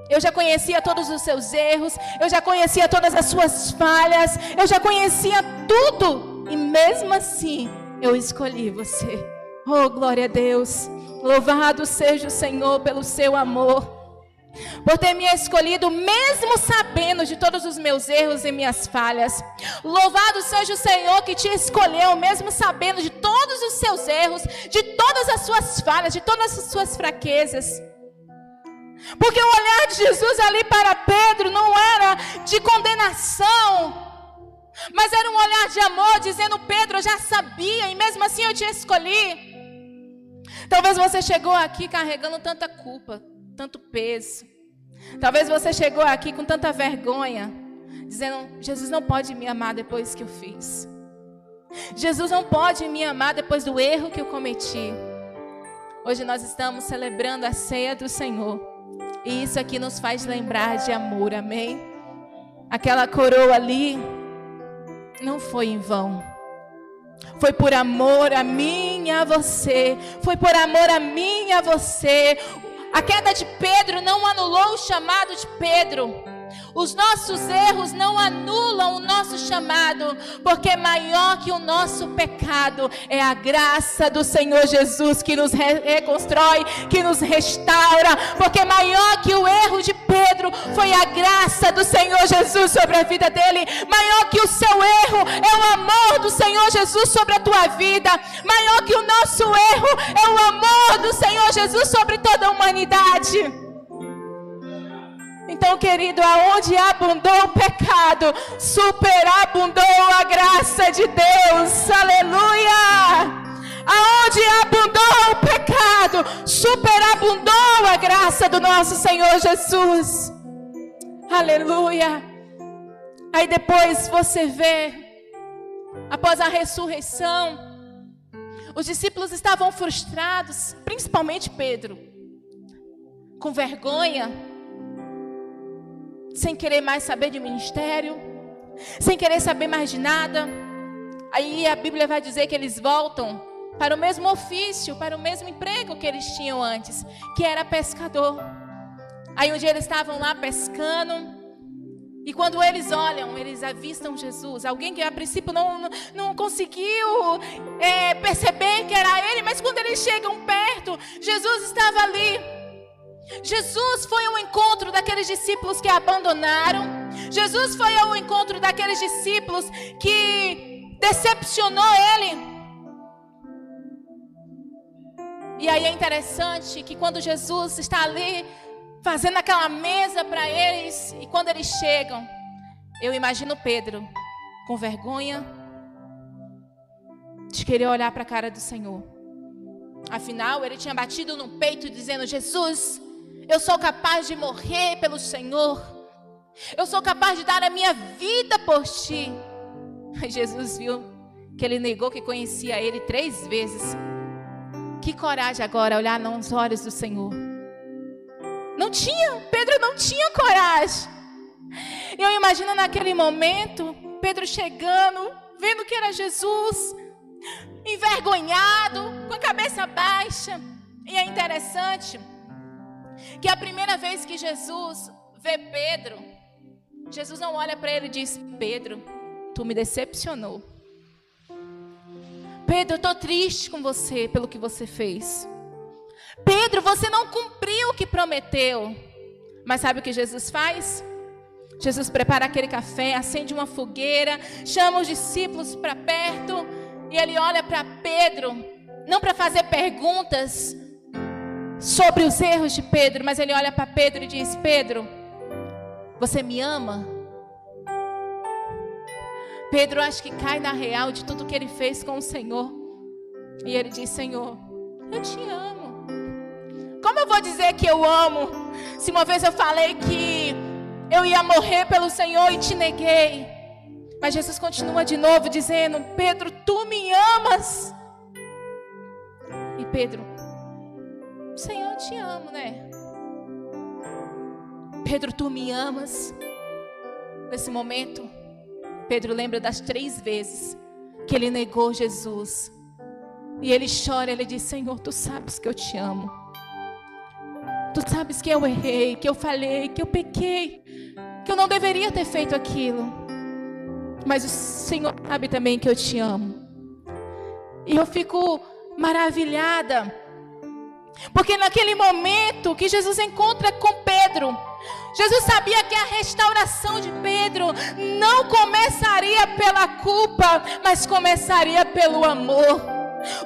Eu já conhecia todos os seus erros, eu já conhecia todas as suas falhas, eu já conhecia tudo. E mesmo assim, eu escolhi você. Oh, glória a Deus. Louvado seja o Senhor pelo seu amor, por ter me escolhido, mesmo sabendo de todos os meus erros e minhas falhas. Louvado seja o Senhor que te escolheu, mesmo sabendo de todos os seus erros, de todas as suas falhas, de todas as suas fraquezas. Porque o olhar de Jesus ali para Pedro não era de condenação, mas era um olhar de amor, dizendo: Pedro, eu já sabia e mesmo assim eu te escolhi. Talvez você chegou aqui carregando tanta culpa, tanto peso. Talvez você chegou aqui com tanta vergonha, dizendo: Jesus não pode me amar depois que eu fiz. Jesus não pode me amar depois do erro que eu cometi. Hoje nós estamos celebrando a ceia do Senhor. E isso aqui nos faz lembrar de amor, amém? Aquela coroa ali não foi em vão. Foi por amor a mim e a você. Foi por amor a mim e a você. A queda de Pedro não anulou o chamado de Pedro. Os nossos erros não anulam o nosso chamado, porque maior que o nosso pecado é a graça do Senhor Jesus que nos reconstrói, que nos restaura, porque maior que o erro de Pedro foi a graça do Senhor Jesus sobre a vida dele. Maior que o seu erro é o amor do Senhor Jesus sobre a tua vida. Maior que o nosso erro é o amor do Senhor Jesus sobre toda a humanidade. Então, querido, aonde abundou o pecado, superabundou a graça de Deus. Aleluia! Aonde abundou o pecado, superabundou a graça do nosso Senhor Jesus. Aleluia! Aí depois você vê, após a ressurreição, os discípulos estavam frustrados, principalmente Pedro, com vergonha, sem querer mais saber de ministério, sem querer saber mais de nada. Aí a Bíblia vai dizer que eles voltam para o mesmo ofício, para o mesmo emprego que eles tinham antes, que era pescador. Aí um dia eles estavam lá pescando, e quando eles olham, eles avistam Jesus, alguém que a princípio não conseguiu perceber que era ele, mas quando eles chegam perto, Jesus estava ali. Jesus foi ao encontro daqueles discípulos que abandonaram. Jesus foi ao encontro daqueles discípulos que decepcionou ele. E aí é interessante que quando Jesus está ali fazendo aquela mesa para eles, e quando eles chegam, eu imagino Pedro com vergonha de querer olhar para a cara do Senhor. Afinal, ele tinha batido no peito dizendo: Jesus, eu sou capaz de morrer pelo Senhor. Eu sou capaz de dar a minha vida por ti. Aí Jesus viu que ele negou que conhecia ele 3 vezes. Que coragem agora olhar nos olhos do Senhor. Pedro não tinha coragem. Eu imagino naquele momento, Pedro chegando, vendo que era Jesus, envergonhado, com a cabeça baixa. E é interessante que a primeira vez que Jesus vê Pedro, Jesus não olha para ele e diz: Pedro, tu me decepcionou. Pedro, eu estou triste com você pelo que você fez. Pedro, você não cumpriu o que prometeu. Mas sabe o que Jesus faz? Jesus prepara aquele café, acende uma fogueira, chama os discípulos para perto, e ele olha para Pedro, não para fazer perguntas sobre os erros de Pedro, mas ele olha para Pedro e diz: Pedro, você me ama? Pedro acho que cai na real de tudo que ele fez com o Senhor. E ele diz: Senhor, eu te amo. Como eu vou dizer que eu amo, se uma vez eu falei que eu ia morrer pelo Senhor e te neguei? Mas Jesus continua de novo dizendo: Pedro, tu me amas. E Pedro: Senhor, eu te amo, né? Pedro, tu me amas. Nesse momento, Pedro lembra das 3 vezes que ele negou Jesus. E ele chora, ele diz: Senhor, tu sabes que eu te amo. Tu sabes que eu errei, que eu falhei, que eu pequei, que eu não deveria ter feito aquilo. Mas o Senhor sabe também que eu te amo. E eu fico maravilhada, porque naquele momento que Jesus encontra com Pedro, Jesus sabia que a restauração de Pedro não começaria pela culpa, mas começaria pelo amor.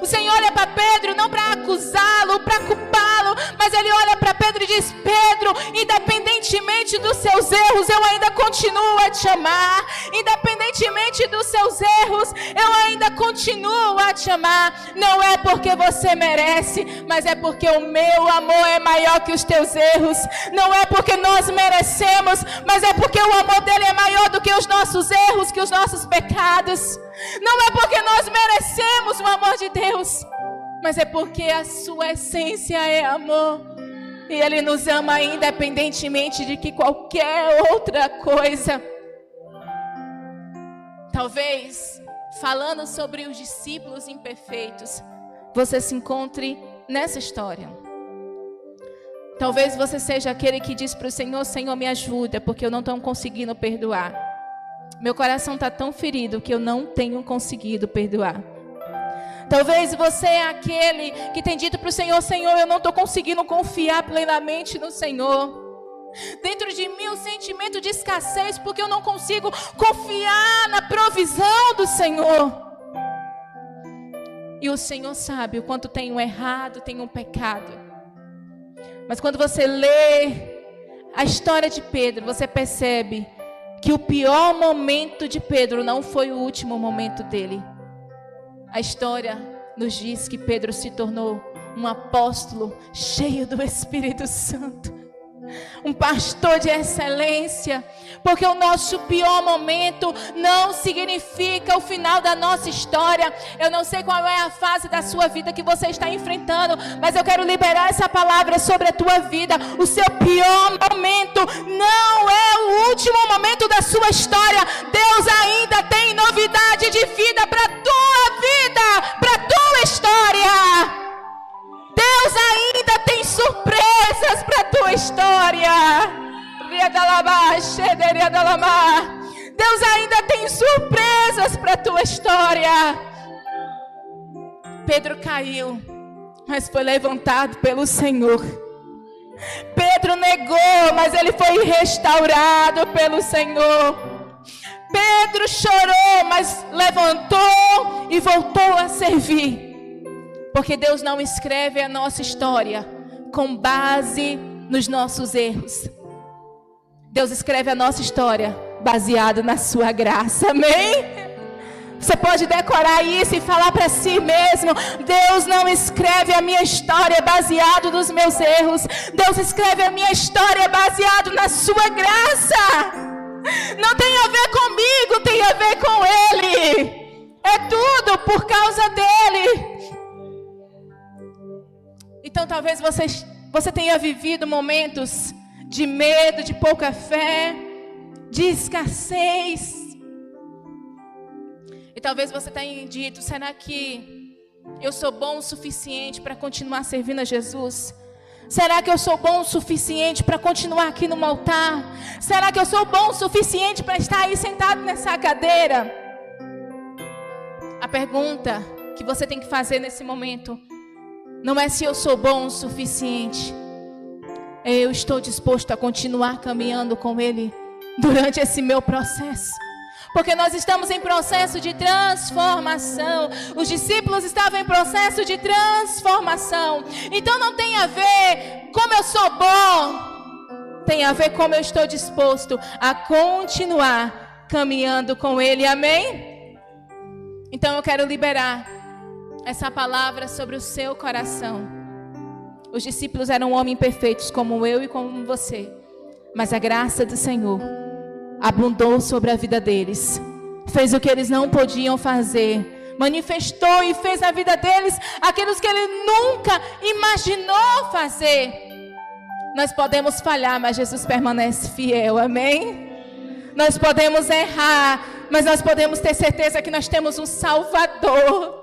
O Senhor olha para Pedro não para acusá-lo, para culpá-lo, mas Ele olha para Pedro e diz: Pedro, independentemente dos seus erros, eu ainda continuo a te amar. Independentemente dos seus erros, eu ainda continuo a te amar. Não é porque você merece, mas é porque o meu amor é maior que os teus erros. Não é porque nós merecemos, mas é porque o amor dele é maior do que os nossos erros, que os nossos pecados. Não é porque nós merecemos o amor de Deus, mas é porque a sua essência é amor. E Ele nos ama independentemente de que qualquer outra coisa. Talvez, falando sobre os discípulos imperfeitos, você se encontre nessa história. Talvez você seja aquele que diz para o Senhor: Senhor, me ajuda, porque eu não estou conseguindo perdoar. Meu coração está tão ferido que eu não tenho conseguido perdoar. Talvez você é aquele que tem dito para o Senhor: Senhor, eu não estou conseguindo confiar plenamente no Senhor. Dentro de mim o sentimento de escassez, porque eu não consigo confiar na provisão do Senhor. E o Senhor sabe o quanto tenho errado, tenho pecado. Mas quando você lê a história de Pedro, você percebe que o pior momento de Pedro não foi o último momento dele. A história nos diz que Pedro se tornou um apóstolo cheio do Espírito Santo. Um pastor de excelência, porque o nosso pior momento não significa o final da nossa história. Eu não sei qual é a fase da sua vida que você está enfrentando, mas eu quero liberar essa palavra sobre a tua vida. O seu pior momento não é o último momento da sua história. Deus ainda tem novidade de vida para a tua vida, para a tua história. Deus ainda tem surpresas para a tua história. Deus ainda tem surpresas para a tua história. Pedro caiu, mas foi levantado pelo Senhor. Pedro negou, mas ele foi restaurado pelo Senhor. Pedro chorou, mas levantou e voltou a servir. Porque Deus não escreve a nossa história com base nos nossos erros. Deus escreve a nossa história baseado na sua graça, amém? Você pode decorar isso e falar para si mesmo: Deus não escreve a minha história baseado nos meus erros. Deus escreve a minha história baseado na sua graça. Não tem a ver comigo, tem a ver com Ele. É tudo por causa dEle. Então talvez você tenha vivido momentos de medo, de pouca fé, de escassez. E talvez você tenha dito: será que eu sou bom o suficiente para continuar servindo a Jesus? Será que eu sou bom o suficiente para continuar aqui no altar? Será que eu sou bom o suficiente para estar aí sentado nessa cadeira? A pergunta que você tem que fazer nesse momento não é se eu sou bom o suficiente. Eu estou disposto a continuar caminhando com Ele durante esse meu processo. Porque nós estamos em processo de transformação. Os discípulos estavam em processo de transformação. Então não tem a ver como eu sou bom. Tem a ver como eu estou disposto a continuar caminhando com Ele. Amém? Então eu quero liberar essa palavra sobre o seu coração. Os discípulos eram homens perfeitos como eu e como você, mas a graça do Senhor abundou sobre a vida deles, fez o que eles não podiam fazer, manifestou e fez na vida deles aquilo que ele nunca imaginou fazer. Nós podemos falhar, mas Jesus permanece fiel, amém? Nós podemos errar, mas nós podemos ter certeza que nós temos um Salvador.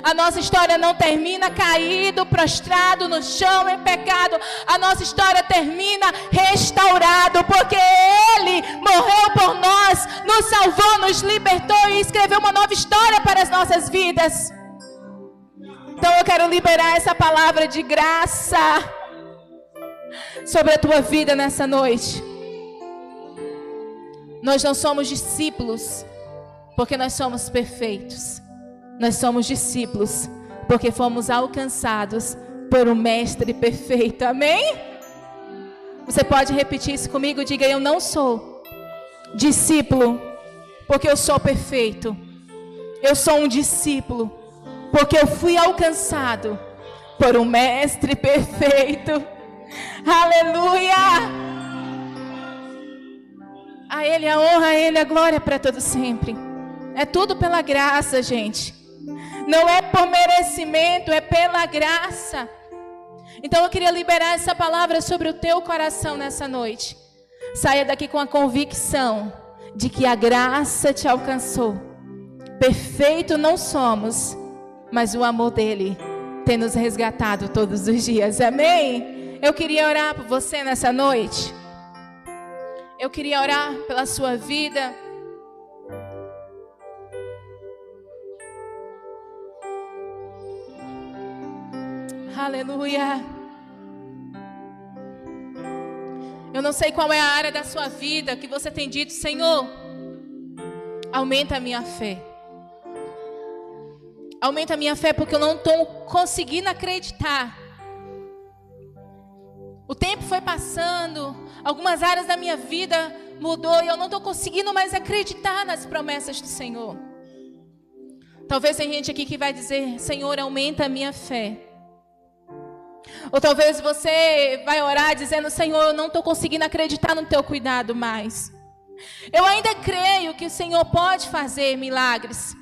A nossa história não termina caído, prostrado no chão em pecado. A nossa história termina restaurado, porque Ele morreu por nós, nos salvou, nos libertou e escreveu uma nova história para as nossas vidas. Então eu quero liberar essa palavra de graça sobre a tua vida nessa noite. Nós não somos discípulos porque nós somos perfeitos. Nós somos discípulos porque fomos alcançados por um mestre perfeito, amém? Você pode repetir isso comigo? Diga: eu não sou discípulo porque eu sou perfeito. Eu sou um discípulo porque eu fui alcançado por um mestre perfeito. Aleluia! A Ele a honra, a Ele a glória para todo sempre. É tudo pela graça, gente. Não é por merecimento, é pela graça. Então eu queria liberar essa palavra sobre o teu coração nessa noite. Saia daqui com a convicção de que a graça te alcançou. Perfeito não somos, mas o amor dele tem nos resgatado todos os dias, amém? Eu queria orar por você nessa noite. Eu queria orar pela sua vida. Aleluia. Eu não sei qual é a área da sua vida que você tem dito: Senhor, aumenta a minha fé. Aumenta a minha fé, porque eu não estou conseguindo acreditar. O tempo foi passando, algumas áreas da minha vida mudou e eu não estou conseguindo mais acreditar nas promessas do Senhor. Talvez tem gente aqui que vai dizer: Senhor, aumenta a minha fé. Ou talvez você vai orar dizendo: Senhor, eu não estou conseguindo acreditar no teu cuidado mais. Eu ainda creio que o Senhor pode fazer milagres.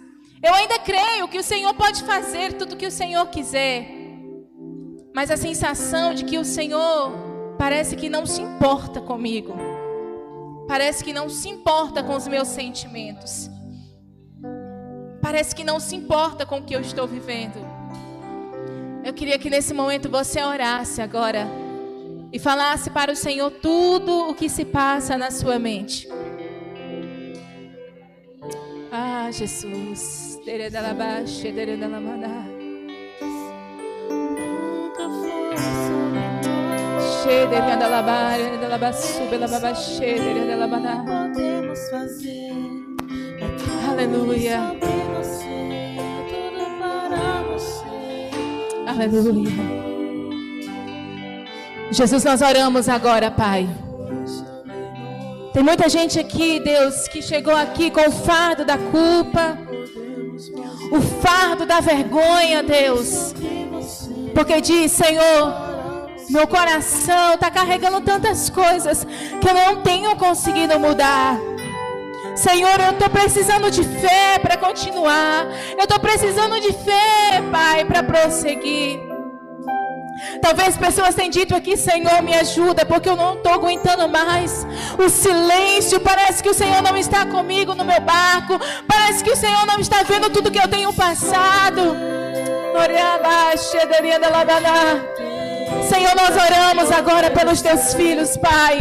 Eu ainda creio que o Senhor pode fazer tudo o que o Senhor quiser. Mas a sensação de que o Senhor parece que não se importa comigo. Parece que não se importa com os meus sentimentos. Parece que não se importa com o que eu estou vivendo. Eu queria que nesse momento você orasse agora e falasse para o Senhor tudo o que se passa na sua mente. Ah, Jesus. Nunca podemos fazer. Aleluia. Tudo para você. Aleluia. Jesus, nós oramos agora, Pai. Tem muita gente aqui, Deus, que chegou aqui com o fardo da culpa, o fardo da vergonha, Deus, porque diz: Senhor, meu coração está carregando tantas coisas que eu não tenho conseguido mudar. Senhor, eu estou precisando de fé para continuar. Eu estou precisando de fé, Pai, para prosseguir. Talvez pessoas tenham dito aqui: Senhor, me ajuda, porque eu não estou aguentando mais o silêncio. Parece que o Senhor não está comigo no meu barco. Parece que o Senhor não está vendo tudo que eu tenho passado. Senhor, nós oramos agora pelos teus filhos, Pai.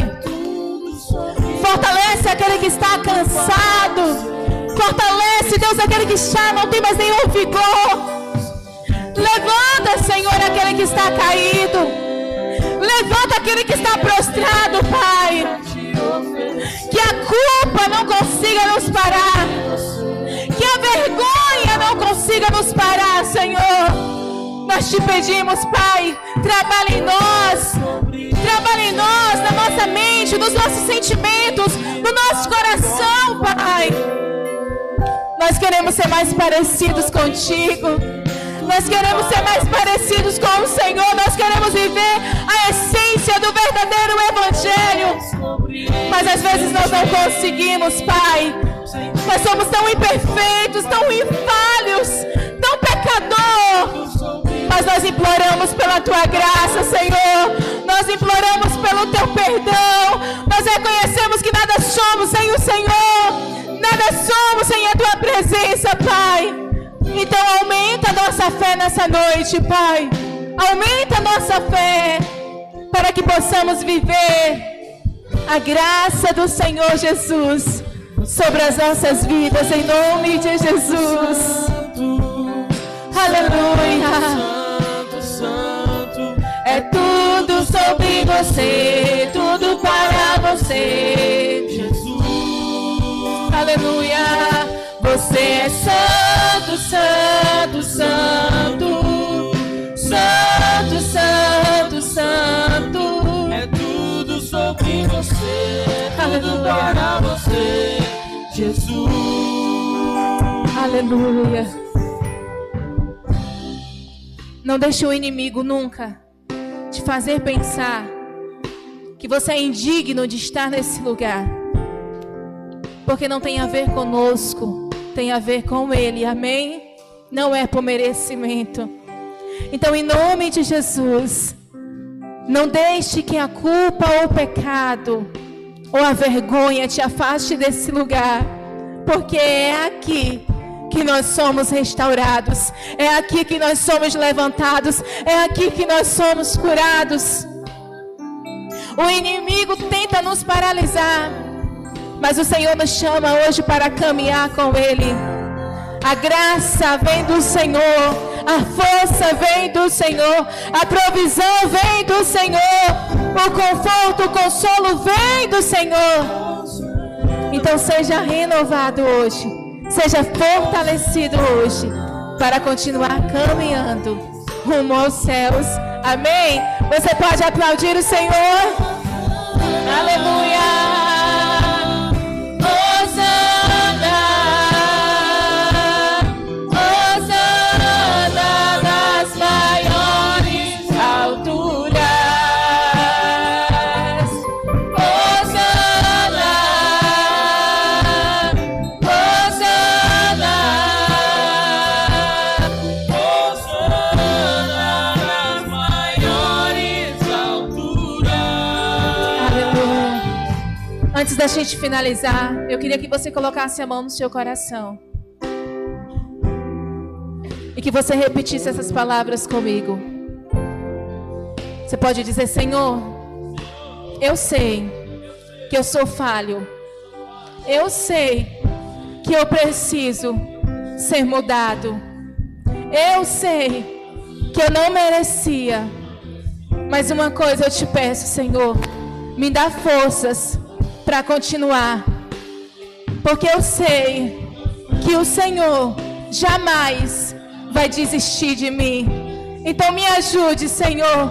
Fortalece aquele que está cansado. Fortalece, Deus, aquele que já não tem mais nenhum vigor. Levanta, Senhor, aquele que está caído. Levanta aquele que está prostrado, Pai. Que a culpa não consiga nos parar. Que a vergonha não consiga nos parar, Senhor. Nós te pedimos, Pai, trabalhe em nós. Trabalhe em nós, na nossa mente, nos nossos sentimentos, no nosso coração, Pai. Nós queremos ser mais parecidos contigo. Nós queremos ser mais parecidos com o Senhor. Nós queremos viver a essência do verdadeiro Evangelho. Mas às vezes nós não conseguimos, Pai. Nós somos tão imperfeitos, tão infalhos, tão pecador. Mas nós imploramos pela Tua graça, Senhor. Nós imploramos pelo Teu perdão. Nós reconhecemos que nada somos sem o Senhor. Nada somos sem a Tua presença, Pai. Então aumenta a nossa fé nessa noite, Pai. Aumenta a nossa fé para que possamos viver a graça do Senhor Jesus sobre as nossas vidas, em nome de Jesus. Aleluia. É tudo sobre você, tudo para você, Jesus. Aleluia. Você é santo, santo, santo, santo, santo, santo. É tudo sobre você, tudo para você, Jesus. Aleluia. Não deixe o inimigo nunca te fazer pensar que você é indigno de estar nesse lugar, porque não tem a ver conosco, tem a ver com Ele, amém? Não é por merecimento. Então, em nome de Jesus, não deixe que a culpa ou o pecado ou a vergonha te afaste desse lugar, porque é aqui que nós somos restaurados, é aqui que nós somos levantados, é aqui que nós somos curados. O inimigo tenta nos paralisar, mas o Senhor nos chama hoje para caminhar com Ele. A graça vem do Senhor, a força vem do Senhor, a provisão vem do Senhor, o conforto, o consolo vem do Senhor. Então seja renovado hoje, seja fortalecido hoje, para continuar caminhando rumo aos céus. Amém? Você pode aplaudir o Senhor? Aleluia! Antes da gente finalizar, eu queria que você colocasse a mão no seu coração e que você repetisse essas palavras comigo. Você pode dizer: Senhor, eu sei que eu sou falho, eu sei que eu preciso ser mudado, eu sei que eu não merecia, mas uma coisa eu te peço, Senhor, me dá forças para continuar, porque eu sei que o Senhor jamais vai desistir de mim. Então me ajude, Senhor,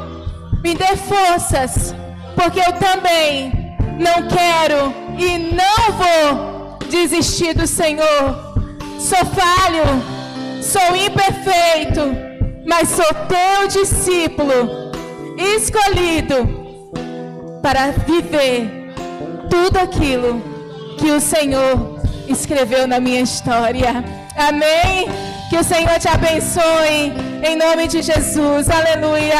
me dê forças, porque eu também não quero e não vou desistir do Senhor. Sou falho, sou imperfeito, mas sou teu discípulo, escolhido para viver tudo aquilo que o Senhor escreveu na minha história. Amém? Que o Senhor te abençoe, em nome de Jesus. Aleluia.